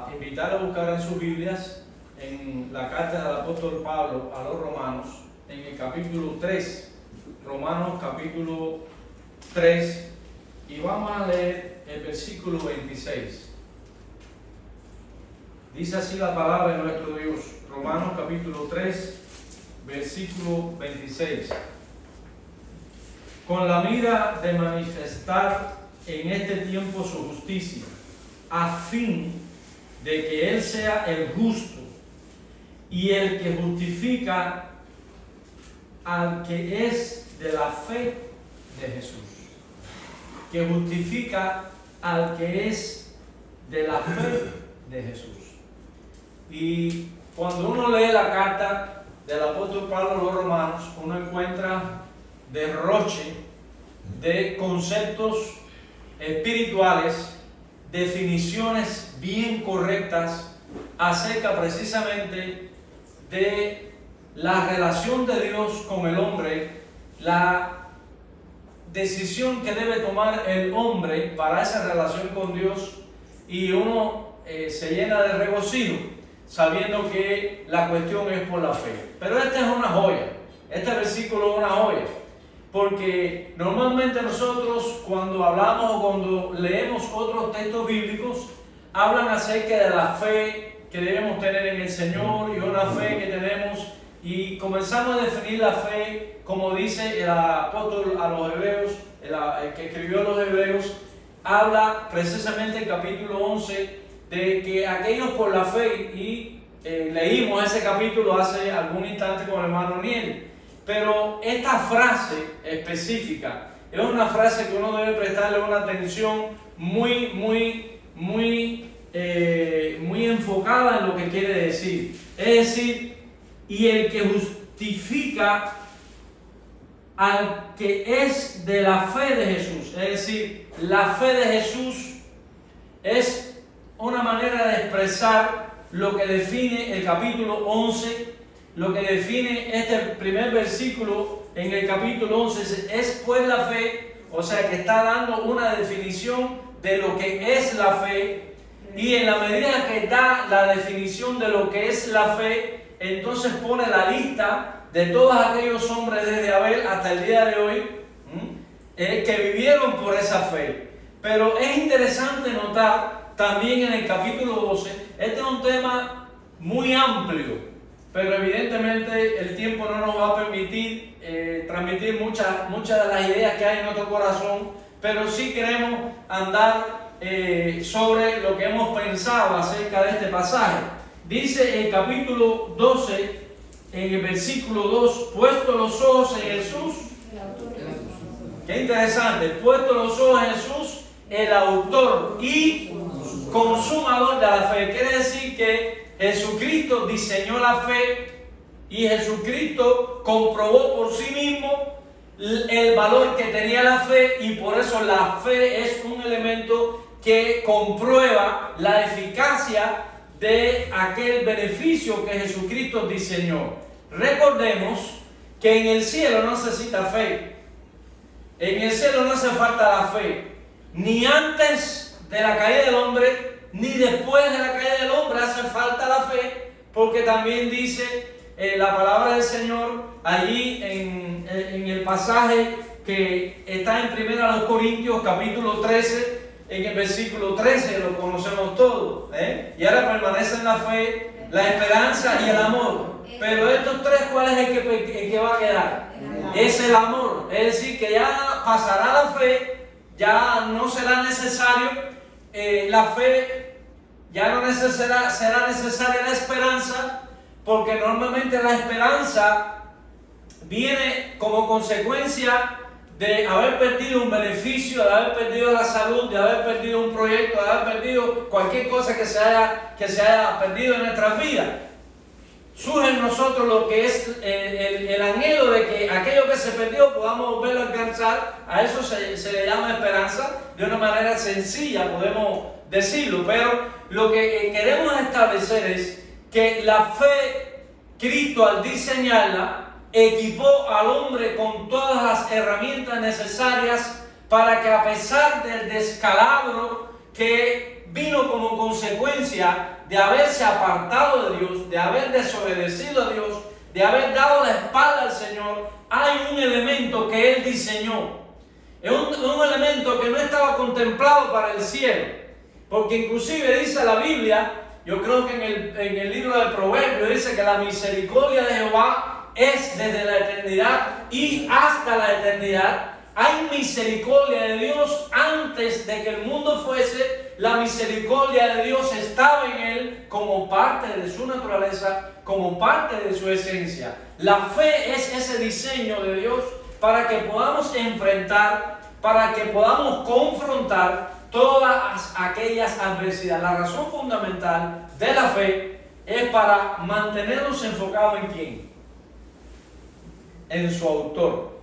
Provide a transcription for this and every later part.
a invitar a buscar en sus Biblias en la carta del apóstol Pablo a los romanos, en el capítulo 3, Romanos capítulo 3, y vamos a leer el versículo 26. Dice así la palabra de nuestro Dios, Romanos capítulo 3, versículo 26. Con la mira de manifestar en este tiempo su justicia, a fin de que Él sea el justo y el que justifica al que es de la fe de Jesús. Que justifica al que es de la fe de Jesús. Y cuando uno lee la carta del apóstol Pablo a los romanos, uno encuentra derroche de conceptos espirituales, definiciones bien correctas acerca precisamente de la relación de Dios con el hombre, la decisión que debe tomar el hombre para esa relación con Dios, y uno se llena de regocijo sabiendo que la cuestión es por la fe. Pero esta es una joya, este versículo es una joya, porque normalmente nosotros cuando hablamos o cuando leemos otros textos bíblicos hablan acerca de la fe que debemos tener en el Señor y una fe que tenemos, y comenzamos a definir la fe como dice el apóstol a los hebreos, el que escribió a los hebreos, habla precisamente en el capítulo 11 de que aquellos por la fe, y leímos ese capítulo hace algún instante con el hermano Niel. Pero esta frase específica es una frase que uno debe prestarle una atención muy enfocada en lo que quiere decir. Es decir, y el que justifica al que es de la fe de Jesús. Es decir, la fe de Jesús es una manera de expresar lo que define el capítulo 11. Lo que define este primer versículo en el capítulo 11 es pues la fe, o sea que está dando una definición de lo que es la fe, y en la medida que da la definición de lo que es la fe, entonces pone la lista de todos aquellos hombres desde Abel hasta el día de hoy que vivieron por esa fe. Pero es interesante notar también en el capítulo 12, este es un tema muy amplio, pero evidentemente el tiempo no nos va a permitir transmitir muchas de las ideas que hay en nuestro corazón, pero sí queremos andar sobre lo que hemos pensado acerca de este pasaje. Dice el capítulo 12, en el versículo 2, puesto los ojos en Jesús. Qué interesante, puesto los ojos en Jesús, el autor y consumador de la fe. Quiere decir que Jesucristo diseñó la fe y Jesucristo comprobó por sí mismo el valor que tenía la fe, y por eso la fe es un elemento que comprueba la eficacia de aquel beneficio que Jesucristo diseñó. Recordemos que en el cielo no se necesita fe, en el cielo no hace falta la fe, ni antes de la caída del hombre, ni después de la caída del hombre hace falta la fe, porque también dice la palabra del Señor allí en el pasaje que está en 1 Corintios capítulo 13, en el versículo 13, lo conocemos todos, y ahora permanecen la fe, la esperanza y el amor. Pero estos tres, ¿cuál es el que va a quedar? Es el amor. Es decir, que ya pasará la fe, ya no será necesario la fe, ya no será necesaria la esperanza, porque normalmente la esperanza viene como consecuencia de haber perdido un beneficio, de haber perdido la salud, de haber perdido un proyecto, de haber perdido cualquier cosa que se haya perdido en nuestras vidas. Surge en nosotros lo que es el anhelo de que aquello que se perdió podamos volverlo a alcanzar. A eso se le llama esperanza, de una manera sencilla podemos decirlo, pero lo que queremos establecer es que la fe, Cristo al diseñarla, equipó al hombre con todas las herramientas necesarias para que, a pesar del descalabro que vino como consecuencia de haberse apartado de Dios, de haber desobedecido a Dios, de haber dado la espalda al Señor. Hay un elemento que Él diseñó. Es un elemento que no estaba contemplado para el cielo. Porque inclusive dice la Biblia, yo creo que en el libro del Proverbio dice que la misericordia de Jehová es desde la eternidad y hasta la eternidad. Hay misericordia de Dios antes de que el mundo fuese. La misericordia de Dios estaba en Él como parte de su naturaleza, como parte de su esencia. La fe es ese diseño de Dios para que podamos enfrentar, para que podamos confrontar todas aquellas adversidades. La razón fundamental de la fe es para mantenernos enfocados en ¿quién? En su autor.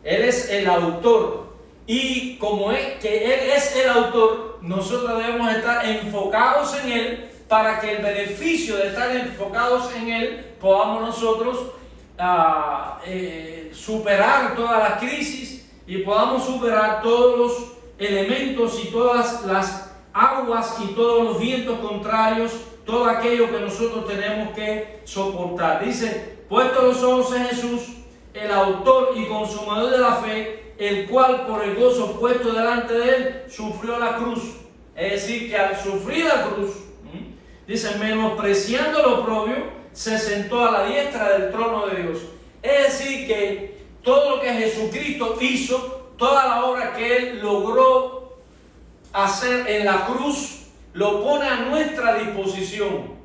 Él es el autor, y como es que Él es el autor, nosotros debemos estar enfocados en Él para que el beneficio de estar enfocados en Él podamos nosotros superar todas las crisis y podamos superar todos los elementos y todas las aguas y todos los vientos contrarios, todo aquello que nosotros tenemos que soportar. Dice, puesto los ojos en Jesús, el autor y consumador de la fe, el cual por el gozo puesto delante de él sufrió la cruz. Es decir, que al sufrir la cruz, dice, menospreciando lo propio, se sentó a la diestra del trono de Dios. Es decir, que todo lo que Jesucristo hizo, toda la obra que Él logró hacer en la cruz, lo pone a nuestra disposición.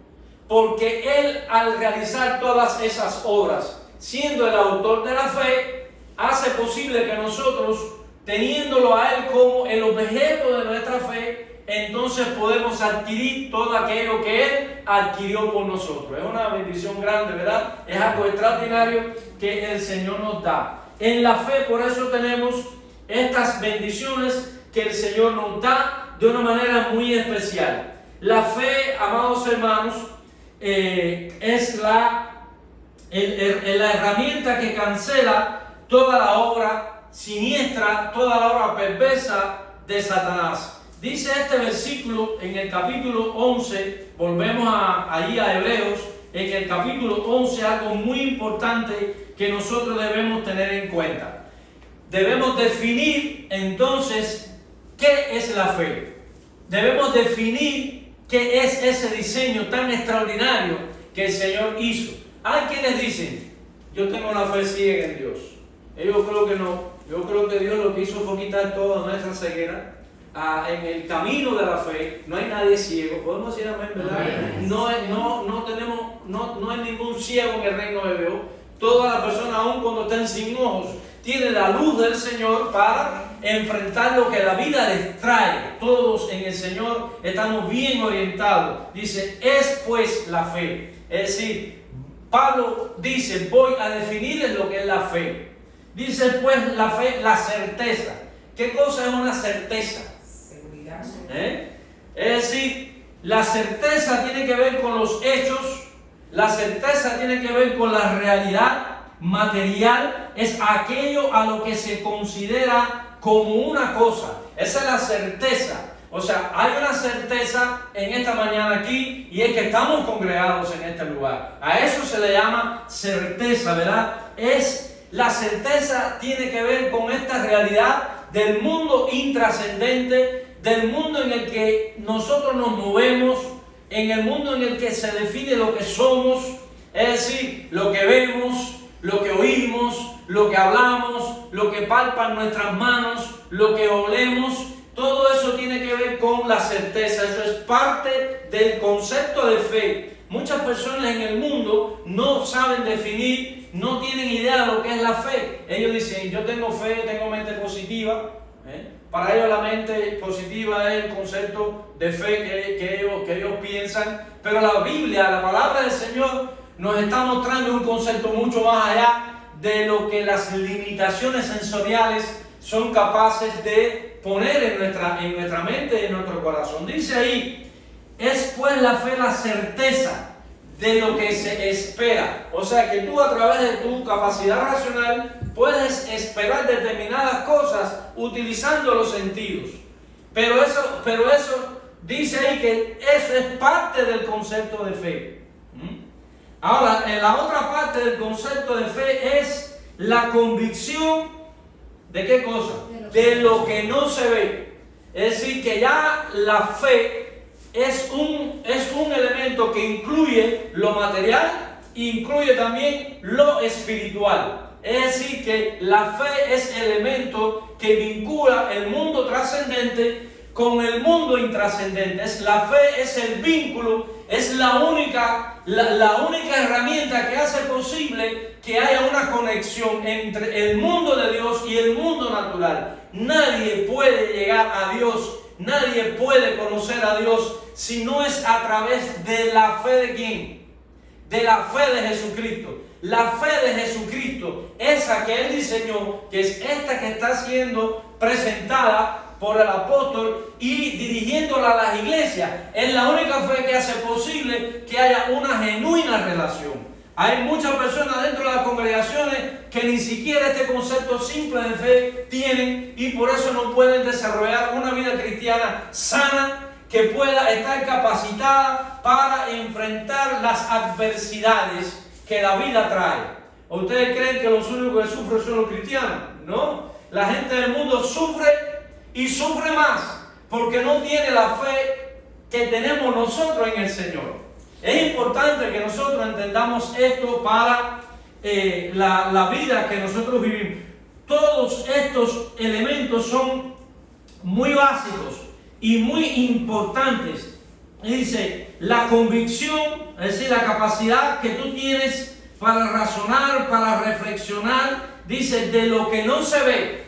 Porque Él, al realizar todas esas obras, siendo el autor de la fe, hace posible que nosotros, teniéndolo a Él como el objeto de nuestra fe, entonces podemos adquirir todo aquello que Él adquirió por nosotros. Es una bendición grande, ¿verdad? Es algo extraordinario que el Señor nos da. En la fe, por eso tenemos estas bendiciones que el Señor nos da de una manera muy especial. La fe, amados hermanos, es la herramienta que cancela toda la obra siniestra, toda la obra perversa de Satanás. Dice este versículo en el capítulo 11, volvemos allí a Hebreos, en el capítulo 11, algo muy importante que nosotros debemos tener en cuenta. Debemos definir entonces qué es la fe. Debemos definir qué es ese diseño tan extraordinario que el Señor hizo. Hay quienes dicen, yo tengo una fe ciega en Dios. Yo creo que no. Yo creo que Dios lo que hizo fue quitar toda nuestra ceguera. En el camino de la fe no hay nadie ciego. Podemos decir amén, ¿verdad? No hay ningún ciego en el reino de Dios. Toda la persona, aun cuando estén sin ojos, tiene la luz del Señor para enfrentar lo que la vida les trae. Todos en el Señor estamos bien orientados. Dice, es pues la fe. Es decir, Pablo dice, voy a definirles lo que es la fe. Dice pues la fe, la certeza. ¿Qué cosa es una certeza? Seguridad. Es decir, la certeza tiene que ver con los hechos. La certeza tiene que ver con la realidad material. Es aquello a lo que se considera como una cosa. Esa es la certeza. O sea, hay una certeza en esta mañana aquí, y es que estamos congregados en este lugar. A eso se le llama certeza, ¿verdad? La certeza tiene que ver con esta realidad del mundo intrascendente, del mundo en el que nosotros nos movemos, en el mundo en el que se define lo que somos, es decir, lo que vemos, lo que oímos, lo que hablamos, lo que palpan nuestras manos, lo que olemos. Todo eso tiene que ver con la certeza. Eso es parte del concepto de fe. Muchas personas en el mundo no saben definir, no tienen idea de lo que es la fe. Ellos dicen, yo tengo fe, tengo mente positiva. Para ellos la mente positiva es el concepto de fe que ellos piensan. Pero la Biblia, la palabra del Señor, nos está mostrando un concepto mucho más allá de lo que las limitaciones sensoriales son capaces de poner en nuestra mente y en nuestro corazón. Dice ahí, es pues la fe la certeza de lo que se espera. O sea que tú, a través de tu capacidad racional, puedes esperar determinadas cosas utilizando los sentidos. Pero eso dice ahí que eso es parte del concepto de fe. Ahora, en la otra parte del concepto de fe es la convicción de ¿qué cosa? De lo que no se ve. Es decir, que ya la fe es un elemento que incluye lo material e incluye también lo espiritual. Es decir, que la fe es elemento que vincula el mundo trascendente con el mundo intrascendente. La fe es el vínculo, es la única herramienta que hace posible que haya una conexión entre el mundo de Dios y el mundo natural. Nadie puede llegar a Dios, nadie puede conocer a Dios si no es a través de la fe de ¿quién? De la fe de Jesucristo. La fe de Jesucristo, esa que Él diseñó, que es esta que está siendo presentada por el apóstol y dirigiéndola a las iglesias, es la única fe que hace posible que haya una genuina relación. Hay muchas personas dentro de las congregaciones que ni siquiera este concepto simple de fe tienen y por eso no pueden desarrollar una vida cristiana sana que pueda estar capacitada para enfrentar las adversidades que la vida trae. ¿O ustedes creen que los únicos que sufren son los cristianos? No, la gente del mundo sufre y sufre más porque no tiene la fe que tenemos nosotros en el Señor. Es importante que nosotros entendamos esto para la vida que nosotros vivimos. Todos estos elementos son muy básicos y muy importantes. Dice, la convicción, es decir, la capacidad que tú tienes para razonar, para reflexionar, dice, de lo que no se ve.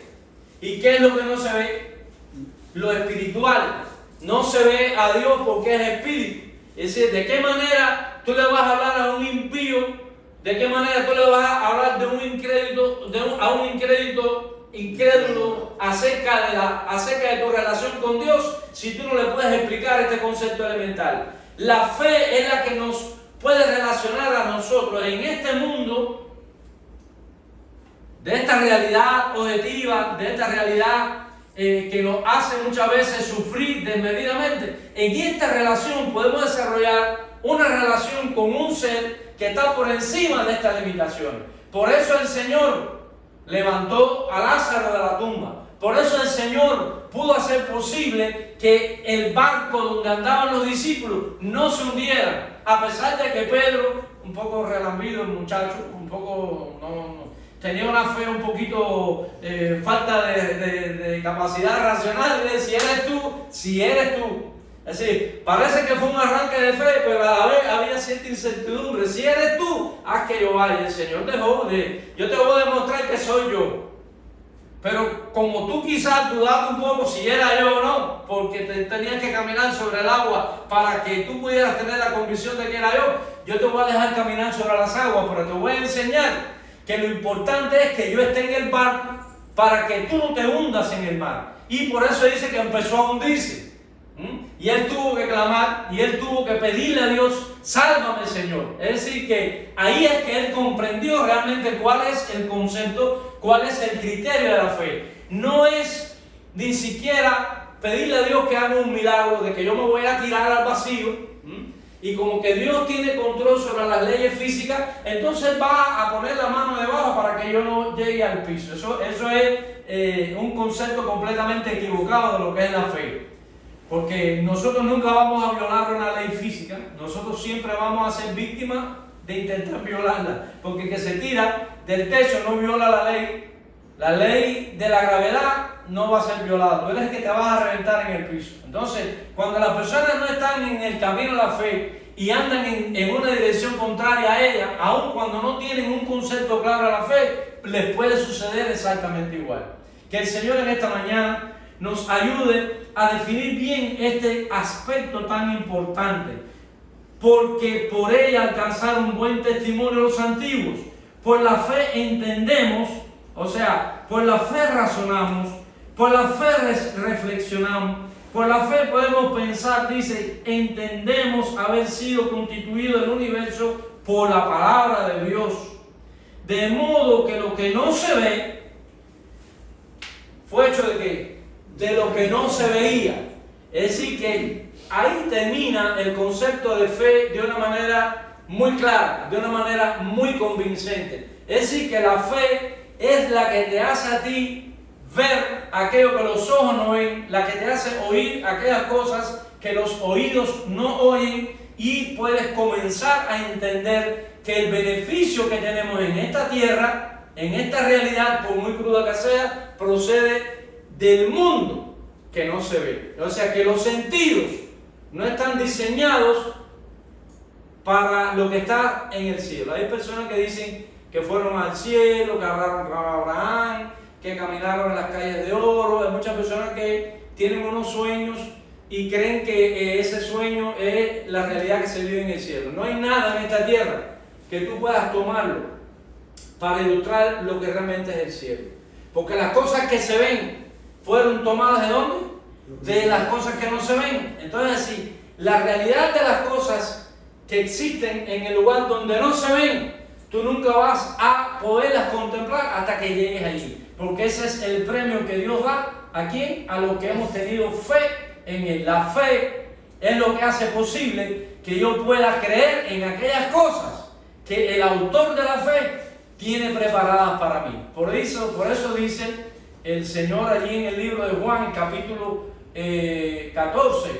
¿Y qué es lo que no se ve? Lo espiritual. No se ve a Dios porque es espíritu. Es decir, ¿de qué manera tú le vas a hablar a un impío? ¿De qué manera tú le vas a hablar de un incrédulo, incrédulo acerca de tu relación con Dios si tú no le puedes explicar este concepto elemental? La fe es la que nos puede relacionar a nosotros en este mundo de esta realidad objetiva, de esta realidad que nos hace muchas veces sufrir desmedidamente. En esta relación podemos desarrollar una relación con un ser que está por encima de estas limitaciones. Por eso el Señor levantó a Lázaro de la tumba. Por eso el Señor pudo hacer posible que el barco donde andaban los discípulos no se hundiera, a pesar de que Pedro, un poco relambido el muchacho, un poco tenía una fe un poquito falta de capacidad racional. Si eres tú. Es decir, parece que fue un arranque de fe, pero a la vez había cierta incertidumbre. Si eres tú, haz que yo vaya. El Señor te jode. Yo te voy a demostrar que soy yo. Pero como tú quizás dudaste un poco si era yo o no, porque tenías que caminar sobre el agua para que tú pudieras tener la convicción de que era yo te voy a dejar caminar sobre las aguas, pero te voy a enseñar que lo importante es que yo esté en el barco para que tú no te hundas en el mar. Y por eso dice que empezó a hundirse. Y él tuvo que clamar y él tuvo que pedirle a Dios, sálvame, Señor. Es decir, que ahí es que él comprendió realmente cuál es el concepto, cuál es el criterio de la fe. No es ni siquiera pedirle a Dios que haga un milagro de que yo me voy a tirar al vacío y como que Dios tiene control sobre las leyes físicas, entonces va a poner la mano debajo para que yo no llegue al piso. Eso es un concepto completamente equivocado de lo que es la fe. Porque nosotros nunca vamos a violar una ley física, nosotros siempre vamos a ser víctimas de intentar violarla. Porque el que se tira del techo no viola la ley de la gravedad no va a ser violada. Tú eres el que te vas a reventar en el piso. Entonces, cuando las personas no están en el camino de la fe y andan en una dirección contraria a ella, aun cuando no tienen un concepto claro de la fe, les puede suceder exactamente igual. Que el Señor en esta mañana nos ayude a definir bien este aspecto tan importante, porque por ella alcanzaron buen testimonio los antiguos. Por la fe entendemos, o sea, por la fe razonamos, por la fe reflexionamos, por la fe podemos pensar, dice, entendemos haber sido constituido el universo por la palabra de Dios, de modo que lo que no se ve fue hecho de ¿qué? De lo que no se veía. Es decir, que ahí termina el concepto de fe de una manera muy clara, de una manera muy convincente. Es decir, que la fe es la que te hace a ti ver aquello que los ojos no ven, la que te hace oír aquellas cosas que los oídos no oyen, y puedes comenzar a entender que el beneficio que tenemos en esta tierra, en esta realidad, por muy cruda que sea, procede del mundo que no se ve. O sea que los sentidos no están diseñados para lo que está en el cielo. Hay personas que dicen que fueron al cielo, que hablaron con Abraham, que caminaron en las calles de oro. Hay muchas personas que tienen unos sueños y creen que ese sueño es la realidad que se vive en el cielo. No hay nada en esta tierra que tú puedas tomarlo para ilustrar lo que realmente es el cielo. Porque las cosas que se ven fueron tomadas ¿de dónde? De las cosas que no se ven. Entonces, si la realidad de las cosas que existen en el lugar donde no se ven, tú nunca vas a poderlas contemplar hasta que llegues allí. Porque ese es el premio que Dios da ¿a quién? A los que hemos tenido fe en Él. La fe es lo que hace posible que yo pueda creer en aquellas cosas que el autor de la fe tiene preparadas para mí. Por eso dice el Señor allí en el libro de Juan, capítulo 14,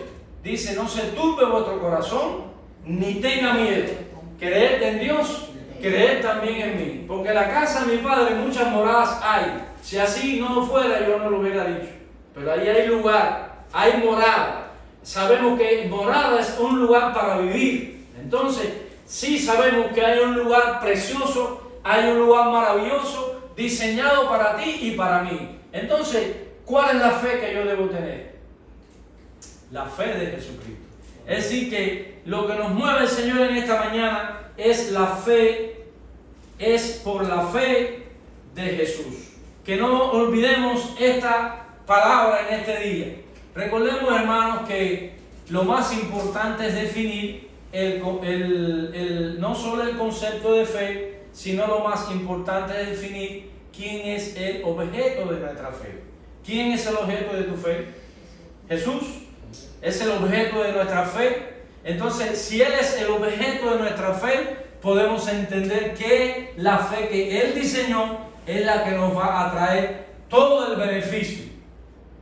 dice: no se turbe vuestro corazón, ni tenga miedo. Creed en Dios, creed también en mí. Porque en la casa de mi Padre muchas moradas hay. Si así no fuera, yo no lo hubiera dicho. Pero ahí hay lugar, hay morada. Sabemos que morada es un lugar para vivir. Entonces, sí sabemos que hay un lugar precioso, hay un lugar maravilloso, diseñado para ti y para mí. Entonces, ¿cuál es la fe que yo debo tener? La fe de Jesucristo. Es decir, que lo que nos mueve el Señor en esta mañana es la fe, es por la fe de Jesús. Que no olvidemos esta palabra en este día. Recordemos, hermanos, que lo más importante es definir no solo el concepto de fe, sino lo más importante es definir quién es el objeto de nuestra fe. ¿Quién es el objeto de tu fe? Jesús es el objeto de nuestra fe. Entonces, si Él es el objeto de nuestra fe, podemos entender que la fe que Él diseñó es la que nos va a traer todo el beneficio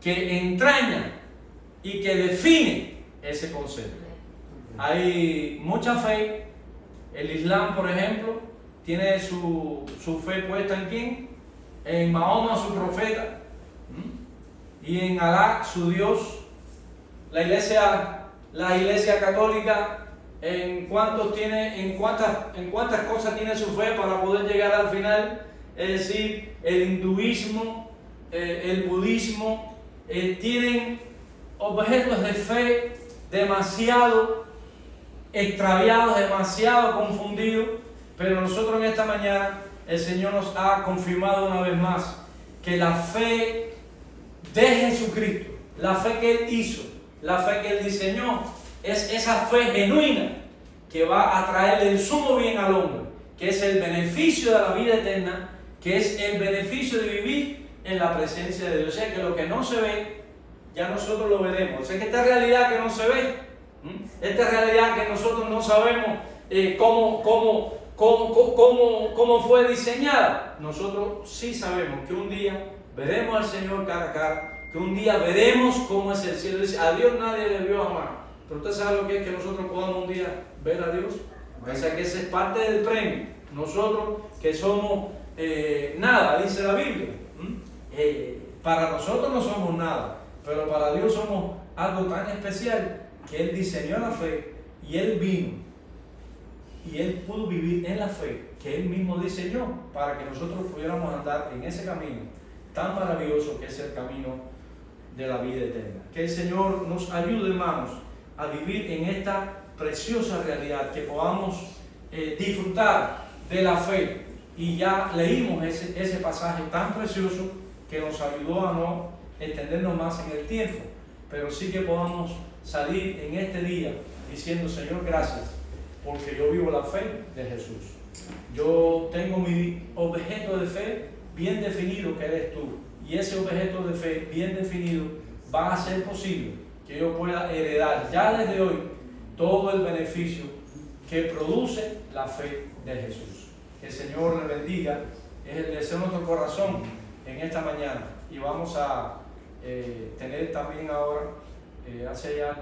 que entraña y que define ese concepto. Hay mucha fe. El Islam, por ejemplo, tiene su fe puesta en ¿quién? En Mahoma, su profeta, y en Alá, su Dios. La iglesia católica, ¿en cuántas cosas tiene su fe para poder llegar al final? Es decir, el hinduismo, el budismo, tienen objetos de fe demasiado extraviados, demasiado confundidos, pero nosotros en esta mañana el Señor nos ha confirmado una vez más que la fe de Jesucristo, la fe que Él hizo, la fe que Él diseñó, es esa fe genuina que va a traerle el sumo bien al hombre, que es el beneficio de la vida eterna, que es el beneficio de vivir en la presencia de Dios. O sea que lo que no se ve, ya nosotros lo veremos. O sea que esta realidad que no se ve, esta realidad que nosotros no sabemos cómo fue diseñada, nosotros sí sabemos que un día veremos al Señor cara a cara, que un día veremos cómo es el cielo. Dice: a Dios nadie le vio amar. Pero usted sabe lo que es que nosotros podamos un día ver a Dios. O sea que ese es parte del premio. Nosotros que somos nada, dice la Biblia. Para nosotros no somos nada, pero para Dios somos algo tan especial que Él diseñó la fe y Él vino y Él pudo vivir en la fe que Él mismo diseñó para que nosotros pudiéramos andar en ese camino tan maravilloso que es el camino de la vida eterna. Que el Señor nos ayude, hermanos, a vivir en esta preciosa realidad, que podamos disfrutar de la fe. Y ya leímos ese pasaje tan precioso que nos ayudó a no extendernos más en el tiempo, pero sí que podamos salir en este día diciendo: Señor, gracias, porque yo vivo la fe de Jesús. Yo tengo mi objeto de fe bien definido, que eres tú, y ese objeto de fe bien definido va a hacer posible que yo pueda heredar ya desde hoy todo el beneficio que produce la fe de Jesús. Que el Señor le bendiga, es el deseo de nuestro corazón en esta mañana. Y vamos a tener también ahora, hacia allá.